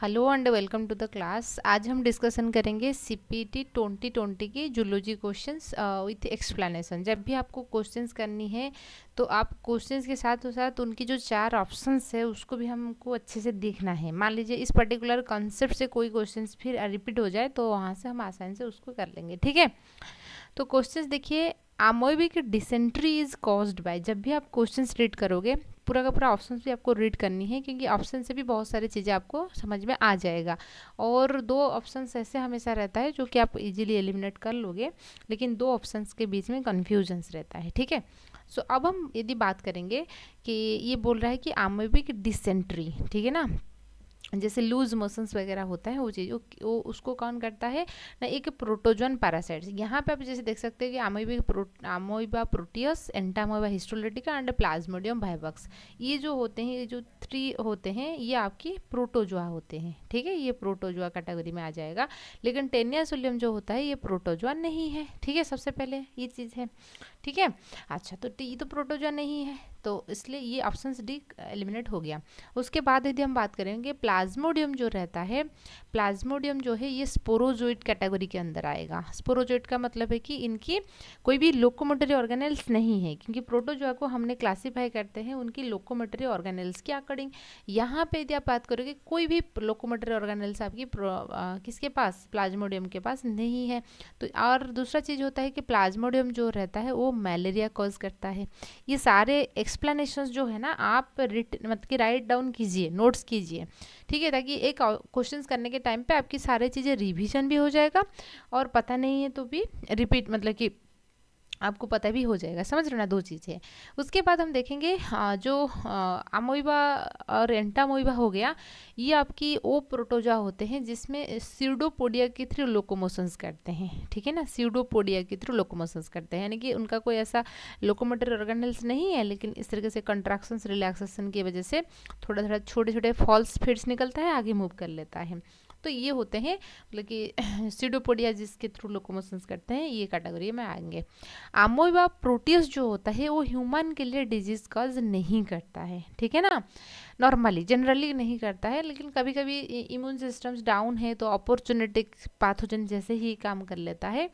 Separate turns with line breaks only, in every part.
Hello and welcome to the class. आज हम discussion करेंगे सीपीटी 2020 की जूलॉजी क्वेश्चंस विथ एक्सप्लेनेशन। जब भी आपको क्वेश्चंस करनी है तो आप क्वेश्चंस के साथ साथ उनकी जो 4 ऑप्शंस है उसको भी हमको अच्छे से देखना है। मान लीजिए इस पर्टिकुलर कॉन्सेप्ट से कोई क्वेश्चंस फिर रिपीट हो जाए तो वहाँ से हम आसानी से उसको कर लेंगे। ठीक है, तो क्वेश्चंस देखिए। Amoebic dysentery is caused by. जब भी आप क्वेश्चंस रीड करोगे पूरा का पूरा ऑप्शन भी आपको रीड करनी है, क्योंकि ऑप्शन से भी बहुत सारी चीज़ें आपको समझ में आ जाएगा। और 2 ऑप्शंस ऐसे हमेशा रहता है जो कि आप इजीली एलिमिनेट कर लोगे, लेकिन 2 ऑप्शंस के बीच में कन्फ्यूजन्स रहता है। ठीक है, सो अब हम यदि बात करेंगे कि ये बोल रहा है कि अमोइबिक डिसेंट्री, ठीक है ना, जैसे लूज मोशंस वगैरह होता है वो चीज़ वो उसको कौन करता है ना, एक प्रोटोजोन पैरासाइट्स। यहाँ पे आप जैसे देख सकते हैं कि अमोइबा Proteus, Entamoeba histolytica and Plasmodium वाइवक्स, ये जो होते हैं, ये जो 3 होते हैं, ये आपकी प्रोटोजोआ होते हैं। ठीक है, ये प्रोटोजोआ कैटेगरी में आ जाएगा। लेकिन टेनिया सोलियम जो होता है ये प्रोटोजोआ नहीं है। ठीक है, सबसे पहले ये चीज़ है। ठीक है, अच्छा, तो ये तो प्रोटोजोआ नहीं है, तो इसलिए ये ऑप्शन डी एलिमिनेट हो गया। उसके बाद यदि हम बात करेंगे प्लाज्मोडियम जो रहता है, प्लाज्मोडियम जो है ये स्पोरोजोइट कैटेगरी के अंदर आएगा। स्पोरोजोइट का मतलब है कि इनकी कोई भी लोकोमोटरी ऑर्गेनेल्स नहीं है, क्योंकि प्रोटोजोआ को हमने क्लासीफाई करते हैं उनकी लोकोमोटरी ऑर्गेनेल्स के अकॉर्डिंग। यहाँ पे यदि आप बात करोगे कोई भी लोकोमोटरी ऑर्गेनेल्स आपकी किसके पास, प्लाज्मोडियम के पास नहीं है। तो और दूसरा चीज़ होता है कि प्लाज्मोडियम जो रहता है वो मलेरिया कॉज करता है। ये सारे एक्सप्लेनेशंस जो है ना आप मतलब कि राइट डाउन कीजिए, नोट्स कीजिए। ठीक है, ताकि एक क्वेश्चंस करने के टाइम पे आपकी सारी चीज़ें रिवीजन भी हो जाएगा और पता नहीं है तो भी रिपीट मतलब कि आपको पता भी हो जाएगा। समझ रहे हो ना, 2 चीज़ें। उसके बाद हम देखेंगे जो अमोइबा और एंटामोइबा हो गया, ये आपकी ओ प्रोटोजोआ होते हैं जिसमें स्यूडोपोडिया के थ्रू लोकोमोशंस करते हैं। ठीक है ना, स्यूडोपोडिया के थ्रू लोकोमोशंस करते हैं, यानी कि उनका कोई ऐसा लोकोमोटर ऑर्गेनल्स नहीं है, लेकिन इस तरीके से कंट्रैक्शंस रिलैक्सेशन की वजह से थोड़ा थोड़ा छोटे छोटे फॉल्स फिट्स निकलता है, आगे मूव कर लेता है। तो ये होते हैं मतलब कि स्यूडोपोडिया जिसके थ्रू लोकोमोशंस करते हैं, ये कैटेगरी में आएंगे। अमोइबा प्रोटियस जो होता है वो ह्यूमन के लिए डिजीज कॉज नहीं करता है। ठीक है ना, नॉर्मली जनरली नहीं करता है, लेकिन कभी कभी इम्यून सिस्टम्स डाउन है तो अपॉर्चुनिटिक पैथोजन जैसे ही काम कर लेता है।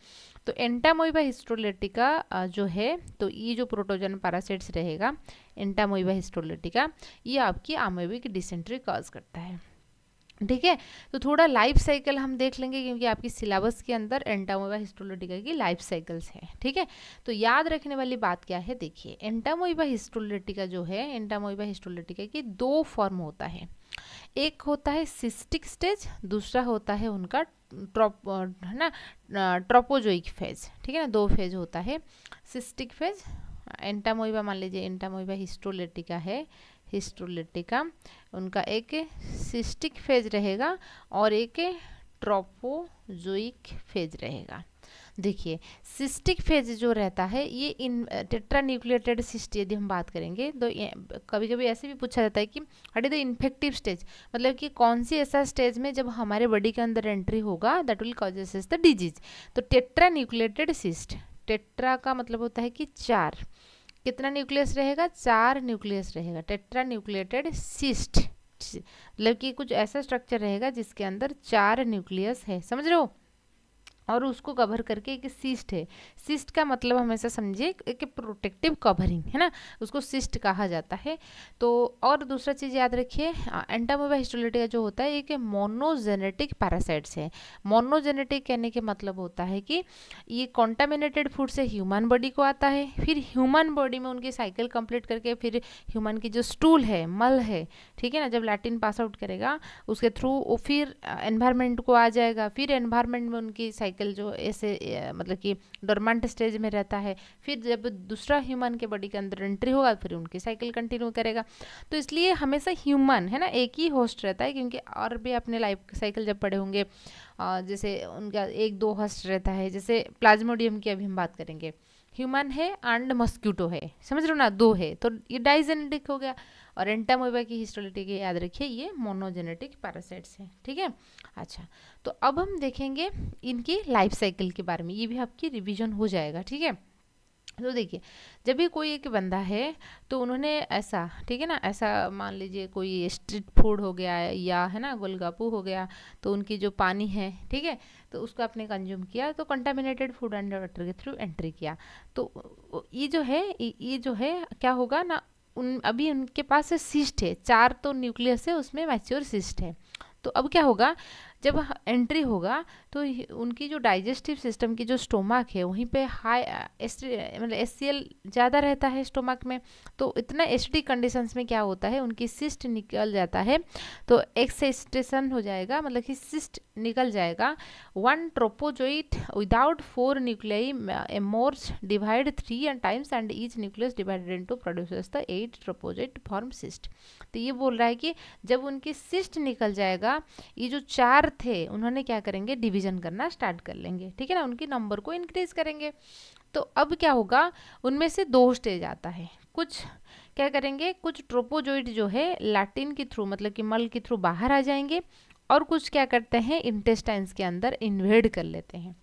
तो एंटामोइबा हिस्टोलिटिका जो है, तो ये जो प्रोटोजन पैरासाइट्स रहेगा एंटामोइबा हिस्टोलिटिका, ये आपकी अमोइबिक डिसेंट्री कॉज करता है। ठीक है, तो थोड़ा लाइफ साइकिल हम देख लेंगे, क्योंकि आपकी सिलेबस के अंदर एंटामोइबा हिस्टोलिटिका की लाइफ साइकिल्स है। ठीक है, तो याद रखने वाली बात क्या है, देखिए एंटामोइबा हिस्टोलिटिका जो है, एंटामोइबा हिस्टोलिटिका की 2 फॉर्म होता है। एक होता है सिस्टिक स्टेज, दूसरा होता है उनका है ना ट्रोपोजोइक फेज। ठीक है ना, 2 फेज होता है। सिस्टिक फेज एंटामोइबा, मान लीजिए एंटामोइबा हिस्टोलिटिका है, हिस्टोलिटिका उनका एक सिस्टिक फेज रहेगा और एक ट्रोपोजोइक फेज रहेगा। देखिए सिस्टिक फेज जो रहता है ये इन टेट्रा न्यूक्लिएटेड सिस्ट, यदि हम बात करेंगे तो कभी कभी ऐसे भी पूछा जाता है कि what is the infective stage, मतलब कि कौन सी ऐसा स्टेज में जब हमारे बॉडी के अंदर एंट्री होगा that will causes the disease. तो टेट्रा न्यूक्लिएटेड सिस्ट, टेट्रा का मतलब होता है कि 4, कितना न्यूक्लियस रहेगा, 4 न्यूक्लियस रहेगा। टेट्रा न्यूक्लिएटेड सिस्ट मतलब कि कुछ ऐसा स्ट्रक्चर रहेगा जिसके अंदर 4 न्यूक्लियस है, समझ रहे हो, और उसको कवर करके एक सिस्ट है। सिस्ट का मतलब हमेशा समझिए एक प्रोटेक्टिव कवरिंग है ना, उसको सिस्ट कहा जाता है। तो और दूसरा चीज़ याद रखिए, एंटामोइबा हिस्टोलिटिका जो होता है एक मोनोजेनेटिक पैरासाइट्स है। मोनोजेनेटिक कहने के मतलब होता है कि ये कॉन्टामिनेटेड फूड से ह्यूमन बॉडी को आता है, फिर ह्यूमन बॉडी में उनकी साइकिल कंप्लीट करके फिर ह्यूमन की जो स्टूल है, मल है, ठीक है ना, जब लैटिन पास आउट करेगा उसके थ्रू वो फिर एनवायरनमेंट को आ जाएगा, फिर एनवायरनमेंट में उनकी साइकिल जो ऐसे मतलब कि डोरमेंट स्टेज में रहता है, फिर जब दूसरा ह्यूमन के बॉडी के अंदर एंट्री होगा फिर उनकी साइकिल कंटिन्यू करेगा। तो इसलिए हमेशा ह्यूमन है ना एक ही होस्ट रहता है, क्योंकि और भी अपने लाइफ साइकिल जब पढ़े होंगे जैसे उनका 1-2 होस्ट रहता है, जैसे प्लाज्मोडियम की अभी हम बात करेंगे, ह्यूमन है एंड मस्क्यूटो है, समझ रहे हो ना, 2 है, तो ये डाइजेनेटिक हो गया। और एंटामोइबा की हिस्टोलिटिका याद रखिए ये मोनोजेनेटिक पैरासाइट्स है। ठीक है, अच्छा, तो अब हम देखेंगे इनकी लाइफ साइकिल के बारे में, ये भी आपकी रिवीजन हो जाएगा। ठीक है, तो देखिए, जब भी कोई एक बंदा है तो उन्होंने ऐसा, ठीक है ना, ऐसा मान लीजिए कोई स्ट्रीट फूड हो गया या है ना गोलगप्पू हो गया, तो उनकी जो पानी है, ठीक है, तो उसको आपने कंज्यूम किया, तो कंटामिनेटेड फूड एंड वाटर के थ्रू एंट्री किया, तो ये जो है क्या होगा ना, उन अभी उनके पास सिस्ट है, 4 तो न्यूक्लियस है, उसमें मैच्योर सिस्ट है। तो अब क्या होगा, जब एंट्री होगा तो उनकी जो डाइजेस्टिव सिस्टम की जो स्टोमक है वहीं पे हाई मतलब HCl ज़्यादा रहता है स्टोमक में, तो इतना एसिडिक कंडीशंस में क्या होता है, उनकी सिस्ट निकल जाता है, तो एक्सेस्टेशन हो जाएगा, मतलब कि सिस्ट निकल जाएगा। 1 trophozoite without 4 nuclei amoebas divide 3 times and each nucleus divided into produces the 8 trophozoite form cyst. तो ये बोल रहा है कि जब उनकी सिस्ट निकल जाएगा, ये जो 4 थे उन्होंने क्या करेंगे, डिवीजन करना स्टार्ट कर लेंगे, ठीक है ना, उनकी नंबर को इंक्रीज करेंगे। तो अब क्या होगा, उनमें से 2 स्टेज आता है, कुछ क्या करेंगे, कुछ ट्रोपोजोइड जो है लैटिन के थ्रू, मतलब कि मल के थ्रू बाहर आ जाएंगे, और कुछ क्या करते हैं, इंटेस्टाइन्स के अंदर इन्वेड कर लेते हैं,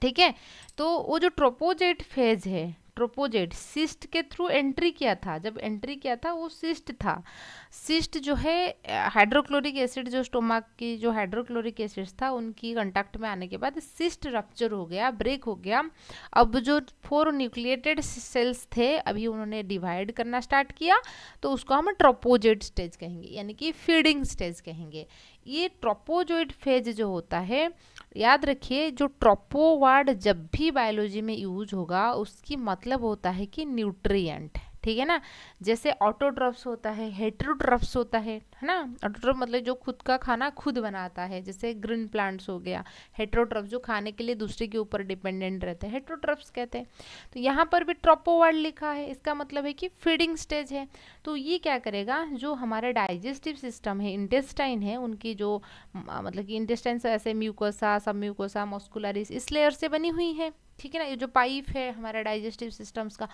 ठीक है। तो वो जो ट्रोपोजेट फेज है, ट्रोपोजेट सिस्ट के थ्रू एंट्री किया था, जब एंट्री किया था वो सिस्ट था। सिस्ट जो है हाइड्रोक्लोरिक एसिड, जो स्टोमक की जो हाइड्रोक्लोरिक एसिड था उनकी कंटेक्ट में आने के बाद सिस्ट रप्चर हो गया, ब्रेक हो गया। अब जो 4 न्यूक्लिएटेड सेल्स थे अभी उन्होंने डिवाइड करना स्टार्ट किया, तो उसको हम ट्रोपोजेट स्टेज कहेंगे, यानी कि फीडिंग स्टेज कहेंगे। ये ट्रोपोजोइड फेज जो होता है, याद रखिए, जो ट्रोपो वर्ड जब भी बायोलॉजी में यूज होगा उसकी मतलब होता है कि न्यूट्रिएंट, ठीक है ना। जैसे ऑटोट्रॉफ्स होता है, हेटेरोट्रॉफ्स होता है ना। ऑटोट्रॉफ मतलब जो खुद का खाना खुद बनाता है, जैसे ग्रीन प्लांट्स हो गया। हेटेरोट्रॉफ जो खाने के लिए दूसरे के ऊपर डिपेंडेंट रहते हैं, हेटेरोट्रॉफ्स कहते हैं। तो यहाँ पर भी ट्रोपो वर्ड लिखा है, इसका मतलब है कि फीडिंग स्टेज है। तो ये क्या करेगा, जो हमारा डाइजेस्टिव सिस्टम है, इंटेस्टाइन है, उनकी जो मतलब कि इंटेस्टाइन से ऐसे म्यूकोसा, सब म्यूकोसा, मस्कुलरिस इस लेयर से बनी हुई है, ठीक है ना। ये जो पाइप है हमारा डाइजेस्टिव सिस्टम्स का,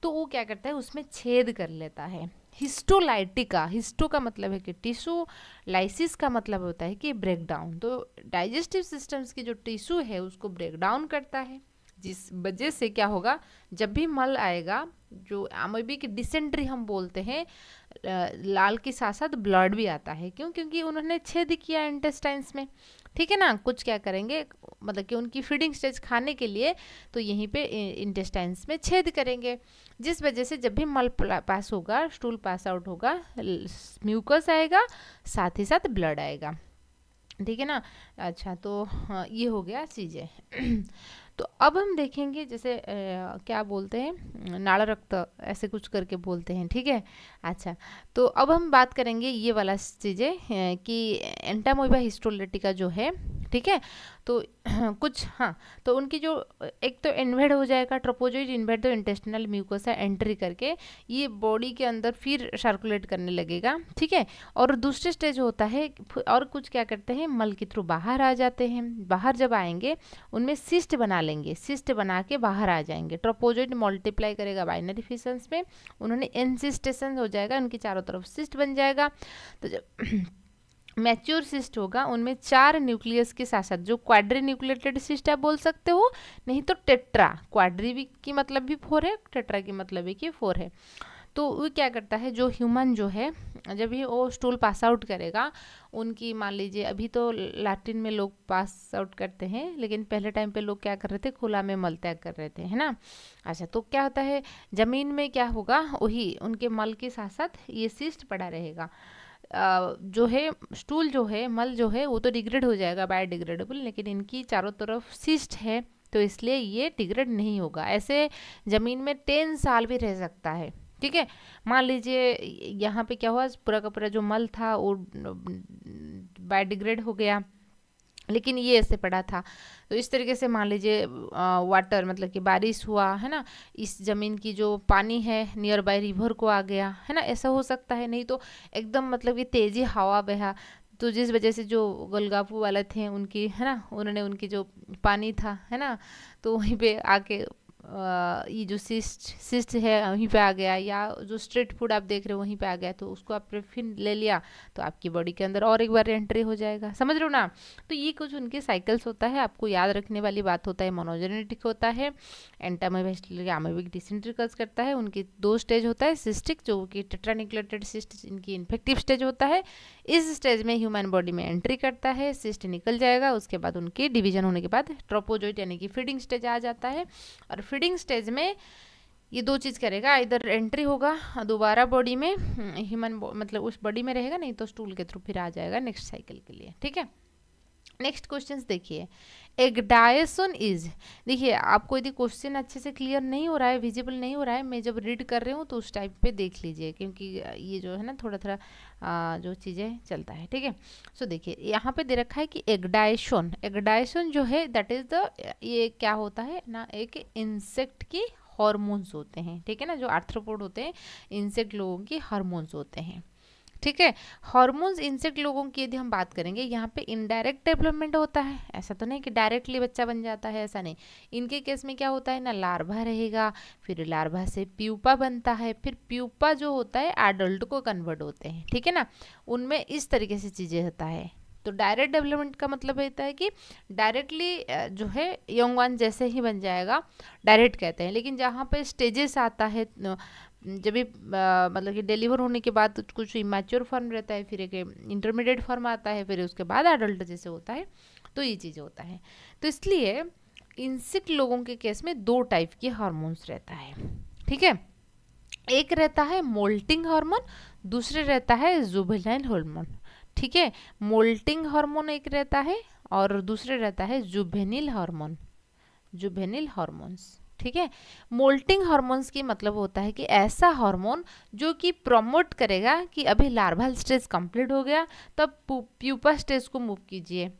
तो वो क्या करता है, उसमें छेद कर लेता है। हिस्टोलाइटिका, हिस्टो का मतलब है कि टिश्यू, लाइसिस का मतलब होता है कि ब्रेक डाउन। तो डाइजेस्टिव सिस्टम्स की जो टिश्यू है उसको ब्रेक डाउन करता है, जिस वजह से क्या होगा, जब भी मल आएगा, जो अमीबिक डिसेंट्री हम बोलते हैं, लाल के साथ साथ ब्लड भी आता है। क्यों? क्योंकि उन्होंने छेद किया इंटेस्टाइन्स में, ठीक है ना। कुछ क्या करेंगे, मतलब कि उनकी फीडिंग स्टेज खाने के लिए तो यहीं पे इंटेस्टाइन्स में छेद करेंगे, जिस वजह से जब भी मल पास होगा, स्टूल पास आउट होगा, म्यूकस आएगा, साथ ही साथ ब्लड आएगा, ठीक है ना। अच्छा, तो हाँ, ये हो गया चीज़ें। तो अब हम देखेंगे, जैसे क्या बोलते हैं, नाड़ा रक्त ऐसे कुछ करके बोलते हैं, ठीक है। अच्छा, तो अब हम बात करेंगे ये वाला चीज़ें कि एंटामोeba हिस्टोलिटिका जो है, ठीक है। तो कुछ हाँ, तो उनकी जो एक तो इन्वेड हो जाएगा, ट्रोपोजोइड इन्वेड, तो इंटेस्टिनल म्यूकोसा एंट्री करके ये बॉडी के अंदर फिर सर्कुलेट करने लगेगा, ठीक है। और दूसरे स्टेज होता है, और कुछ क्या करते हैं, मल के थ्रू बाहर आ जाते हैं। बाहर जब आएंगे उनमें सिस्ट बना लेंगे, सिस्ट बना के बाहर आ जाएंगे। ट्रोपोजोइड मल्टीप्लाई करेगा बाइनरी फिशंस में, उन्होंने एनसिस्टेशन हो जाएगा, उनकी चारों तरफ सिस्ट बन जाएगा। तो जब मैच्योर सिस्ट होगा, उनमें 4 न्यूक्लियस के साथ साथ, जो क्वाड्री न्यूक्लिएटेड सिस्ट आप बोल सकते हो, नहीं तो टेट्रा, क्वाड्री भी की मतलब भी 4 है, टेट्रा की मतलब भी कि 4 है। तो वो क्या करता है, जो ह्यूमन जो है, जब भी वो स्टूल पास आउट करेगा, उनकी मान लीजिए, अभी तो लैट्रिन में लोग पास आउट करते हैं, लेकिन पहले टाइम पे लोग क्या कर रहे थे, खुला में मल त्याग कर रहे थे, है ना। अच्छा, तो क्या होता है, ज़मीन में क्या होगा, वही उनके मल के साथ साथ ये सिस्ट पड़ा रहेगा। जो है स्टूल जो है, मल जो है, वो तो डिग्रेड हो जाएगा, बायोडिग्रेडेबल, लेकिन इनकी चारों तरफ सिस्ट है, तो इसलिए ये डिग्रेड नहीं होगा। ऐसे ज़मीन में 10 साल भी रह सकता है, ठीक है। मान लीजिए यहाँ पे क्या हुआ, पूरा का पूरा जो मल था वो बायोडिग्रेड हो गया, लेकिन ये ऐसे पड़ा था। तो इस तरीके से मान लीजिए वाटर, मतलब कि बारिश हुआ, है ना, इस ज़मीन की जो पानी है नियर बाय रिवर को आ गया, है ना, ऐसा हो सकता है। नहीं तो एकदम मतलब कि तेज़ी हवा बहा, तो जिस वजह से जो गोलगप्पू वाले थे उनकी, है ना, उन्होंने उनकी जो पानी था, है ना, तो वहीं पे आके ये जो सिस्ट है वहीं पे आ गया, या जो स्ट्रीट फूड आप देख रहे हो वहीं पे आ गया, तो उसको आपने फिर ले लिया तो आपकी बॉडी के अंदर और एक बार एंट्री हो जाएगा। समझ रहे हो ना? तो ये कुछ उनके साइकिल्स होता है, आपको याद रखने वाली बात होता है। मोनोजेनेटिक होता है, एंटामोबैक्टीरियल आमोबिक डिसेंट्री कज करता है। उनकी 2 स्टेज होता है, सिस्टिक जो कि टेट्रान्यूक्लियोटाइड सिस्ट इनकी इन्फेक्टिव स्टेज होता है। इस स्टेज में ह्यूमन बॉडी में एंट्री करता है, सिस्ट निकल जाएगा, उसके बाद उनके डिवीजन होने के बाद ट्रोपोजोइट यानी कि फीडिंग स्टेज आ जाता है। और फीडिंग स्टेज में ये 2 चीज़ करेगा, इधर एंट्री होगा दोबारा बॉडी में, ह्यूमन मतलब उस बॉडी में रहेगा, नहीं तो स्टूल के थ्रू फिर आ जाएगा नेक्स्ट साइकिल के लिए। ठीक है, नेक्स्ट क्वेश्चन देखिए, एग्डायसोन इज, देखिए आपको यदि क्वेश्चन अच्छे से क्लियर नहीं हो रहा है, विजिबल नहीं हो रहा है, मैं जब रीड कर रही हूँ तो उस टाइप पे देख लीजिए, क्योंकि ये जो है ना थोड़ा थोड़ा जो चीज़ें चलता है। ठीक है, सो देखिए यहाँ पे दे रखा है कि एग्डायसोन जो है दैट इज द, ये क्या होता है ना, एक इंसेक्ट की हार्मोन्स होते हैं। ठीक है ना, जो आर्थ्रोपोड होते हैं इंसेक्ट लोगों की हार्मोन्स होते हैं। ठीक है, हार्मोन्स इंसेक्ट लोगों की यदि हम बात करेंगे, यहाँ पे इनडायरेक्ट डेवलपमेंट होता है, ऐसा तो नहीं कि डायरेक्टली बच्चा बन जाता है, ऐसा नहीं। इनके केस में क्या होता है ना, लार्वा रहेगा, फिर लार्वा से प्यूपा बनता है, फिर प्यूपा जो होता है एडल्ट को कन्वर्ट होते हैं। ठीक है ना, उनमें इस तरीके से चीज़ें होता है। तो डायरेक्ट डेवलपमेंट का मतलब होता है कि डायरेक्टली जो है यंग वन जैसे ही बन जाएगा, डायरेक्ट कहते हैं। लेकिन जहाँ पे स्टेजेस आता है, जब भी मतलब कि डिलीवर होने के बाद कुछ इमैच्योर फॉर्म रहता है, फिर एक इंटरमीडिएट फॉर्म आता है, फिर उसके बाद एडल्ट जैसे होता है, तो ये चीज़ होता है। तो इसलिए इंसेक्ट लोगों के केस में 2 टाइप के हार्मोन्स रहता है। ठीक है, एक रहता है मोल्टिंग हार्मोन, दूसरे रहता है जुवेनाइल हार्मोन। ठीक है, मोल्टिंग हार्मोन एक रहता है और दूसरे रहता है जुवेनिल हार्मोन, जुवेनिल हार्मोन्स। ठीक है, मोल्टिंग हार्मोन्स की मतलब होता है कि ऐसा हार्मोन जो कि प्रमोट करेगा कि अभी लार्वल स्टेज कंप्लीट हो गया, तब प्यूपा स्टेज को मूव कीजिए,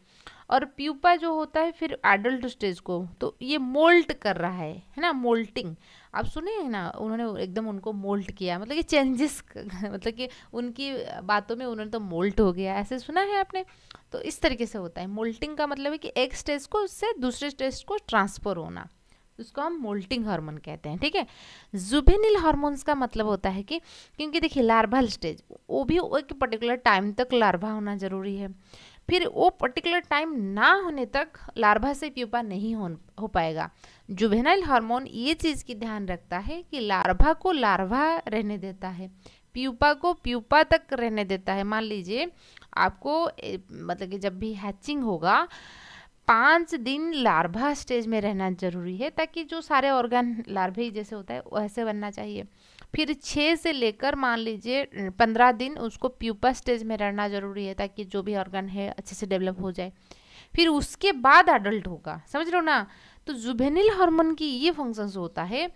और प्यूपा जो होता है फिर एडल्ट स्टेज को, तो ये मोल्ट कर रहा है ना, मोल्टिंग। आप सुने हैं ना, उन्होंने एकदम उनको मोल्ट किया, मतलब कि चेंजेस मतलब कि उनकी बातों में उन्होंने तो मोल्ट हो गया, ऐसे सुना है आपने? तो इस तरीके से होता है। मोल्टिंग का मतलब है कि एक स्टेज को उससे दूसरे स्टेज को ट्रांसफर होना, उसको हम मोल्टिंग हार्मोन कहते हैं। ठीक है, जुवेनिल हार्मोन्स का मतलब होता है कि, क्योंकि देखिए लार्वल स्टेज वो भी एक पर्टिकुलर टाइम तक लार्वा होना जरूरी है, फिर वो पर्टिकुलर टाइम ना होने तक लार्वा से प्यूपा नहीं हो पाएगा। जुवेनाइल हार्मोन ये चीज़ की ध्यान रखता है कि लार्वा को लार्वा रहने देता है, प्यूपा को प्यूपा तक रहने देता है। मान लीजिए आपको मतलब कि जब भी हैचिंग होगा 5 दिन लार्वा स्टेज में रहना जरूरी है, ताकि जो सारे ऑर्गन लार्वे जैसे होता है वैसे बनना चाहिए। फिर 6 से लेकर मान लीजिए 15 दिन उसको प्यूपा स्टेज में रहना जरूरी है, ताकि जो भी ऑर्गन है अच्छे से डेवलप हो जाए, फिर उसके बाद एडल्ट होगा। समझ रहे हो ना? तो जुवेनिल हार्मोन की ये फंक्शंस होता है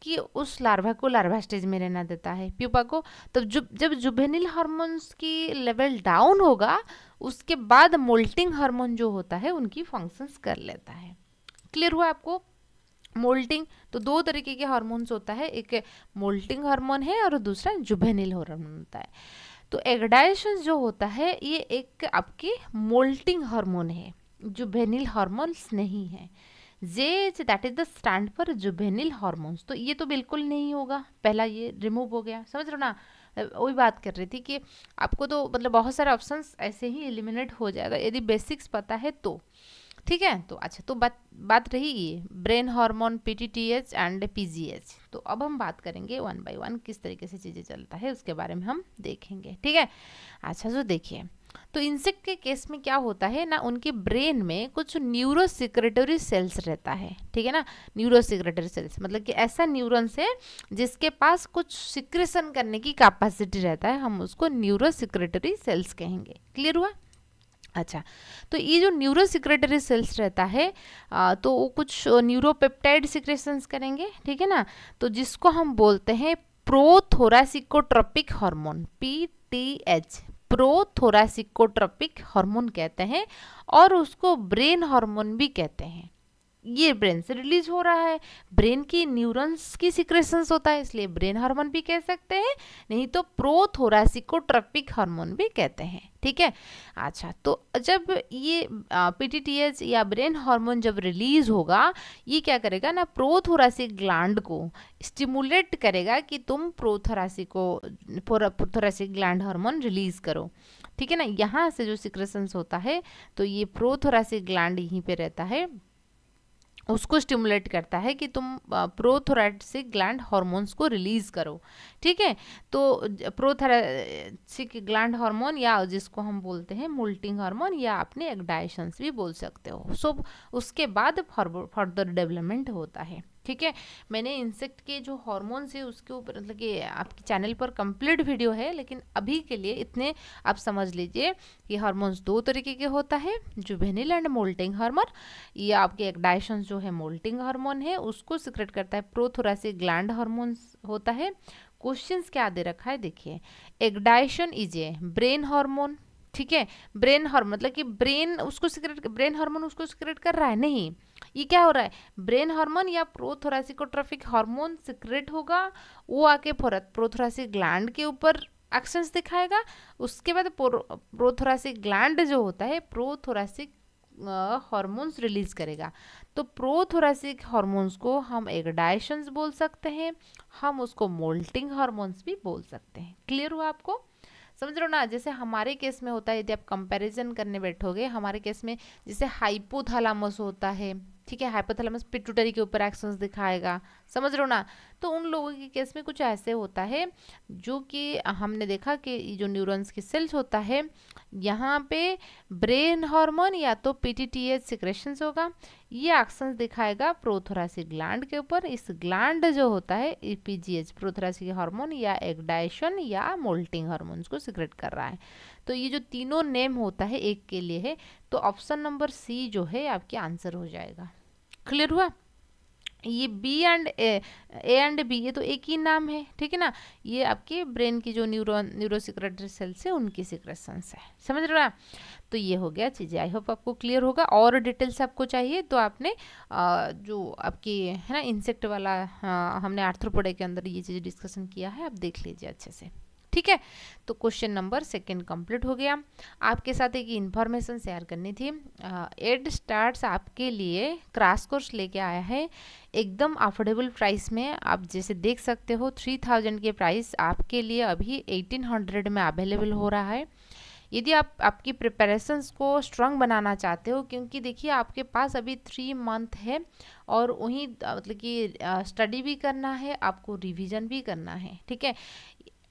कि उस लार्वा को लार्वा स्टेज में रहना देता है, प्यूपा को। तो जब जुवेनिल हार्मोन्स की लेवल डाउन होगा, उसके बाद मोल्टिंग हार्मोन जो होता है उनकी फंक्शंस कर लेता है। क्लियर हुआ आपको? मोल्टिंग, तो 2 तरीके के हार्मोन्स होता है, एक मोल्टिंग हार्मोन है और दूसरा जुवेनिल हार्मोन होता है। तो एग्डायसन जो होता है ये एक आपके मोल्टिंग हार्मोन है, जुवेनिल हार्मोन्स नहीं है। J H that is the stand for juvenile hormones, तो ये तो बिल्कुल नहीं होगा, पहला ये रिमूव हो गया। समझ रहे हो ना? वही बात कर रही थी कि आपको तो मतलब बहुत सारे ऑप्शंस ऐसे ही एलिमिनेट हो जाएगा यदि बेसिक्स पता है तो। ठीक है, तो अच्छा, तो बात रही ये ब्रेन हार्मोन, पीटीटीएच एंड पीजीएच। तो अब हम बात करेंगे 1 बाय 1 किस तरीके से चीज़ें चलता है उसके बारे में हम देखेंगे। ठीक है, अच्छा, तो देखिए, तो इंसेक्ट के केस में क्या होता है ना, उनके ब्रेन में कुछ न्यूरोसिक्रेटरी सेल्स रहता है। ठीक है ना, न्यूरोसिक्रेटरी सेल्स मतलब कि ऐसा न्यूरॉन्स है जिसके पास कुछ सिक्रेशन करने की कैपेसिटी रहता है, हम उसको न्यूरोसिक्रेटरी सेल्स कहेंगे। क्लियर हुआ? अच्छा, तो ये जो न्यूरोसिक्रेटरी सेल्स रहता है तो वो कुछ न्यूरोपेप्टाइड सिक्रेशंस करेंगे। ठीक है ना, तो जिसको हम बोलते हैं प्रोथोरासिकोट्रोपिक हार्मोन, पीटीएच, प्रोथोरासिकोट्रोपिक हार्मोन कहते हैं, और उसको ब्रेन हार्मोन भी कहते हैं। ये ब्रेन से रिलीज हो रहा है, ब्रेन की न्यूरॉन्स की सिक्रेशंस होता है, इसलिए ब्रेन हार्मोन भी कह सकते हैं, नहीं तो प्रोथोरासिकोट्रोपिक हार्मोन भी कहते हैं। ठीक है, अच्छा, तो जब ये पीटीटीएच या ब्रेन हार्मोन जब रिलीज होगा, ये क्या करेगा ना, प्रोथोरासिक ग्लैंड को स्टिमुलेट करेगा कि तुम प्रोथोरासिक ग्लैंड हार्मोन रिलीज करो। ठीक है ना, यहाँ से जो सिक्रेशंस होता है, तो ये प्रोथोरासिक ग्लैंड यहीं पे रहता है, उसको स्टिमुलेट करता है कि तुम प्रोथोरासिक ग्लैंड हार्मोन्स को रिलीज करो। ठीक है, तो प्रोथोरासिक ग्लैंड हार्मोन या जिसको हम बोलते हैं मोल्टिंग हार्मोन या आपने एक्डाइशंस भी बोल सकते हो। सो उसके बाद फर्दर डेवलपमेंट होता है। ठीक है, मैंने इंसेक्ट के जो हार्मोन्स है उसके ऊपर मतलब कि आपके चैनल पर कंप्लीट वीडियो है, लेकिन अभी के लिए इतने आप समझ लीजिए कि हार्मोन्स दो तरीके के होता है, जुवेनिल एंड मोल्टिंग हार्मोन। ये आपके एक्डाइशंस जो है मोल्टिंग हार्मोन है, उसको सिक्रेट करता है प्रोथोरासिक ग्लैंड हार्मोन्स होता है। क्वेश्चंस क्या दे रखा है देखिए, एक्डाइशन इज ए ब्रेन हार्मोन। ठीक है, ब्रेन हार्मोन मतलब कि ब्रेन हार्मोन उसको सिक्रेट कर रहा है, नहीं, ये क्या हो रहा है, ब्रेन हार्मोन या प्रोथोरासिकोट्रोपिक हार्मोन सिक्रेट होगा, वो आके प्रोथोरासिक ग्लैंड के ऊपर एक्शंस दिखाएगा। उसके बाद प्रोथोरासिक ग्लैंड जो होता है प्रोथोरासिक हार्मोन्स रिलीज करेगा। तो प्रोथोरासिक हार्मोन्स को हम एक्डाइशंस बोल सकते हैं, हम उसको मोल्टिंग हार्मोन्स भी बोल सकते हैं। क्लियर हुआ आपको? समझ रहे हो ना, जैसे हमारे केस में होता है, यदि आप कंपैरिजन करने बैठोगे, हमारे केस में जैसे हाइपोथैलेमस होता है, ठीक है, हाइपोथैलेमस पिट्यूटरी के ऊपर एक्शंस दिखाएगा, समझ रहे हो ना। तो उन लोगों के केस में कुछ ऐसे होता है जो कि हमने देखा कि जो न्यूरॉन्स की सेल्स होता है, यहाँ पे ब्रेन हार्मोन या तो पीटीटीएच सिक्रेशंस होगा, ये एक्शंस दिखाएगा प्रोथोरासिक ग्लैंड के ऊपर। इस ग्लैंड जो होता है ईपीजीएच प्रोथोरासिक हार्मोन या एक्डाइशन या मोल्टिंग हार्मोन्स को सिक्रेट कर रहा है। तो ये जो तीनों नेम होता है एक के लिए है, तो ऑप्शन नंबर सी जो है आपके आंसर हो जाएगा। क्लियर हुआ? ये B and A and B, ये तो एक ही नाम है, ठीक है ना, ये आपके ब्रेन की जो न्यूरोसिक्रेटरी सेल्स है उनकी सिक्रेशंस है, समझ रहे हो ना। तो ये हो गया चीज़ें, आई होप आपको क्लियर होगा। और डिटेल्स आपको चाहिए तो आपने जो आपकी है ना इंसेक्ट वाला हमने आर्थ्रोपोडा के अंदर ये चीज़ डिस्कशन किया है, आप देख लीजिए अच्छे से। ठीक है, तो क्वेश्चन नंबर 2 कंप्लीट हो गया। आपके साथ एक इन्फॉर्मेशन शेयर करनी थी। एड स्टार्ट्स आपके लिए क्रैश कोर्स लेके आया है एकदम अफोर्डेबल प्राइस में। आप जैसे देख सकते हो 3000 के प्राइस आपके लिए अभी 1800 में अवेलेबल हो रहा है। यदि आप आपकी प्रिपरेशंस को स्ट्रांग बनाना चाहते हो, क्योंकि देखिए आपके पास अभी 3 मंथ है और वहीं मतलब कि स्टडी भी करना है, आपको रिवीजन भी करना है। ठीक है,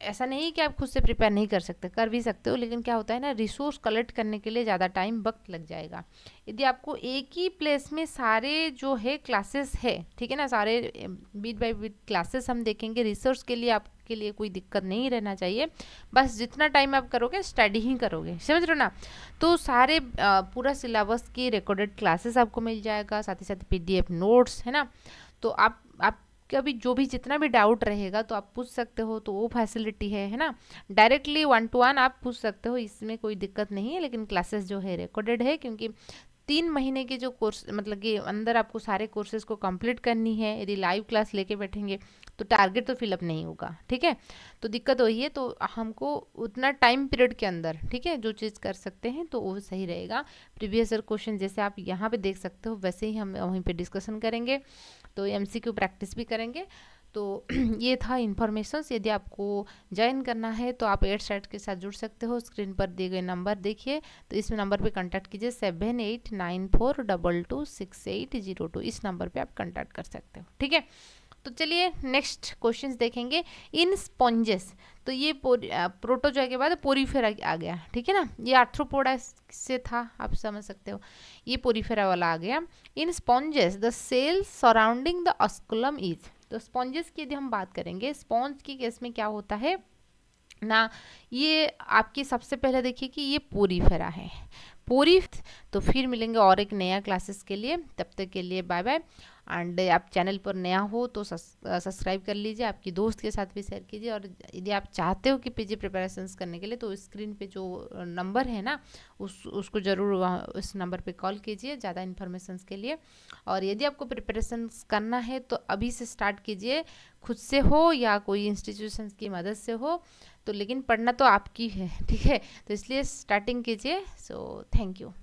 ऐसा नहीं कि आप खुद से प्रिपेयर नहीं कर सकते, कर भी सकते हो, लेकिन क्या होता है ना, रिसोर्स कलेक्ट करने के लिए ज़्यादा टाइम वक्त लग जाएगा। यदि आपको एक ही प्लेस में सारे जो है क्लासेस है, ठीक है ना, सारे बीट बाय बीट क्लासेस हम देखेंगे, रिसर्च के लिए आपके लिए कोई दिक्कत नहीं रहना चाहिए। बस जितना टाइम आप करोगे स्टडी ही करोगे, समझ रहे हो ना। तो सारे पूरा सिलेबस की रिकॉर्डेड क्लासेस आपको मिल जाएगा, साथ ही साथ PDF नोट्स, है ना। तो आप अभी जो भी जितना भी डाउट रहेगा तो आप पूछ सकते हो, तो वो फैसिलिटी है ना। डायरेक्टली 1 to 1 आप पूछ सकते हो, इसमें कोई दिक्कत नहीं है, लेकिन क्लासेस जो है रिकॉर्डेड है, क्योंकि 3 महीने के जो कोर्स मतलब कि अंदर आपको सारे कोर्सेज को कंप्लीट करनी है। यदि लाइव क्लास लेके बैठेंगे तो टारगेट तो फिलअप नहीं होगा, ठीक है, तो दिक्कत वही है। तो हमको उतना टाइम पीरियड के अंदर, ठीक है, जो चीज़ कर सकते हैं तो वो सही रहेगा। प्रीवियस ईयर क्वेश्चन जैसे आप यहाँ पे देख सकते हो वैसे ही हम वहीं पे डिस्कशन करेंगे, तो MCQ प्रैक्टिस भी करेंगे। तो ये था इन्फॉर्मेशंस। यदि आपको ज्वाइन करना है तो आप 8 साइट के साथ जुड़ सकते हो। स्क्रीन पर दिए गए नंबर देखिए, तो इस नंबर पे कांटेक्ट कीजिए 7894226802, इस नंबर पे आप कांटेक्ट कर सकते हो, ठीक है। तो चलिए नेक्स्ट क्वेश्चंस देखेंगे। इन स्पॉन्जेस, तो ये प्रोटोजोआ के बाद पोरीफेरा आ गया, ठीक है ना, ये आर्थ्रोपोडा से था, आप समझ सकते हो, ये पोरीफेरा वाला आ गया। In sponges the cell surrounding the osculum is, तो स्पॉन्जेस की यदि हम बात करेंगे, स्पॉन्ज की केस में क्या होता है ना, ये आपकी सबसे पहले देखिए कि ये पोरीफेरा है। पूरी। तो फिर मिलेंगे और एक नया क्लासेस के लिए, तब तक के लिए बाय बाय। एंड आप चैनल पर नया हो तो सब्सक्राइब कर लीजिए, आपकी दोस्त के साथ भी शेयर कीजिए। और यदि आप चाहते हो कि पीजी प्रिपरेशंस करने के लिए तो स्क्रीन पे जो नंबर है ना उसको ज़रूर उस नंबर पे कॉल कीजिए ज़्यादा इन्फॉर्मेशंस के लिए। और यदि आपको प्रिपरेशंस करना है तो अभी से स्टार्ट कीजिए, खुद से हो या कोई इंस्टीट्यूशन की मदद से हो, तो लेकिन पढ़ना तो आपकी है, ठीक है। तो इसलिए स्टार्टिंग कीजिए। So thank you.